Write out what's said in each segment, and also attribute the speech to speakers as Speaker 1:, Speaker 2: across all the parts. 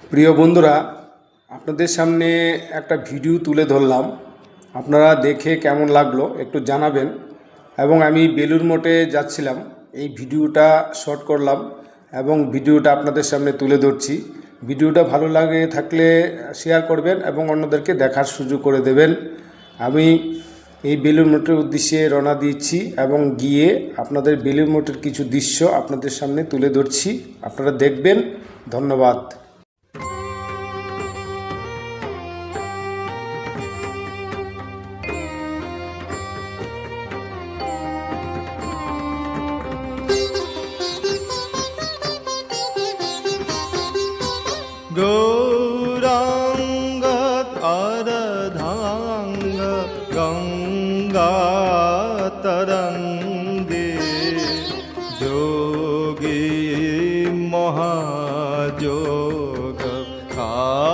Speaker 1: প্রিয় বন্ধুরা, আপনাদের সামনে একটা ভিডিও তুলে ধরলাম। আপনারা দেখে কেমন লাগলো একটু জানাবেন। এবং আমি বেলুড় মঠে যাচ্ছিলাম, এই ভিডিওটা শর্ট করলাম এবং ভিডিওটা আপনাদের সামনে তুলে ধরছি। ভিডিওটা ভালো লাগে থাকলে শেয়ার করবেন এবং অন্যদেরকে দেখার সুযোগ করে দেবেন। আমি এই বেলুড় মঠের উদ্দেশ্যে রওনা দিচ্ছি এবং গিয়ে আপনাদের বেলুড় মঠের কিছু দৃশ্য আপনাদের সামনে তুলে ধরছি, আপনারা দেখবেন। ধন্যবাদ।
Speaker 2: গৌরাঙ্গ আরাধাঙ্গ গঙ্গা তরঙ্গে যোগী মহাযোগ কারূপরাজে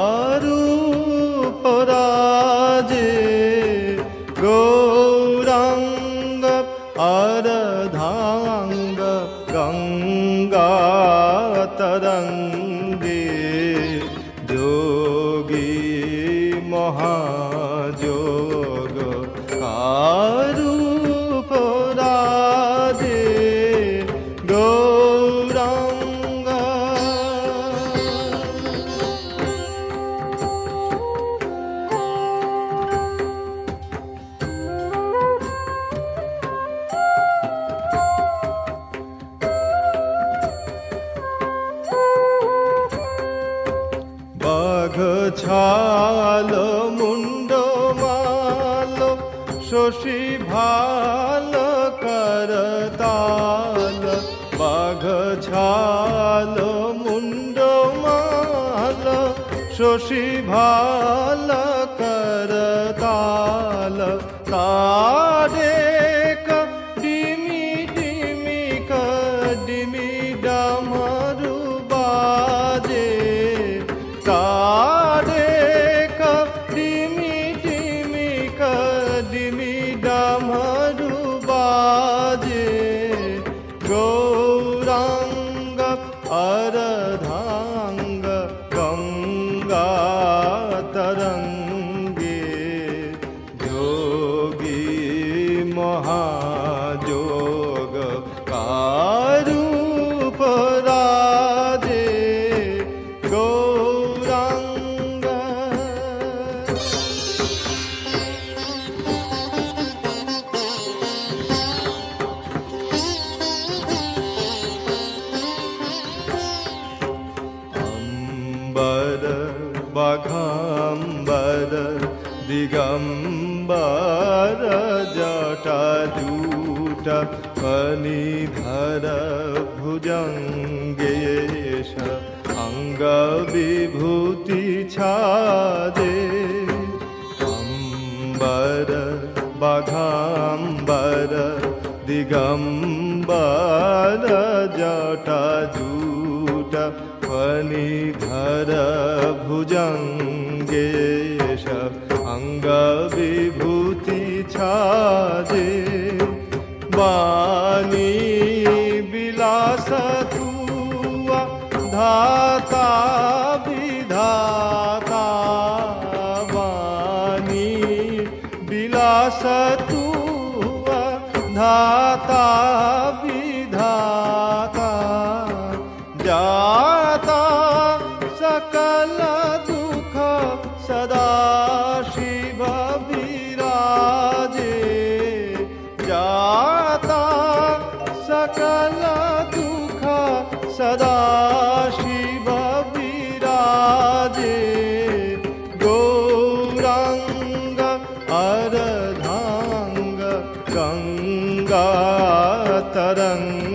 Speaker 2: গৌরাঙ্গ আরাধাঙ্গ গঙ্গা তরঙ্গে যোগী মহাযোগ কারূপরাজে গৌরাঙ্গ। বাঘ ছাল মুন্ড মাল শশী ভাল করতাল, বাঘ ছাল মুন্ড মাল শশী ভাল করতাল, তারে ডিমি ডিমি ডিমি ডামরু বাজে, তারে ডিমি ডিমি ডিমি ডামরু বাজে গৌরাঙ্গ আরাধাঙ্গ গঙ্গা তরঙ্গে যোগী মহাযোগ কারূপরাজে গৌরাঙ্গ। অম্বর বাঘাম্বর দিগম্বর জটাজূট ফণিধর ভুজঙ্গেশ অঙ্গ বিভূতি ছাদে, অম্বর বাঘাম্বর দিগম্বর জটাজূট ফণিধর ভুজঙ্গেশ অঙ্গ বিভূতি ছাদে, বাণী বিলাস তুয়া ধাতা বিধাতা, বাণী বিলাস তুয়া ধাতা বিধাতা, जाता सकल दुख सदा शिव विराजे, जाता सकल दुख सदा शिव विराजे गौरांग अर्धांग गंगा तरंग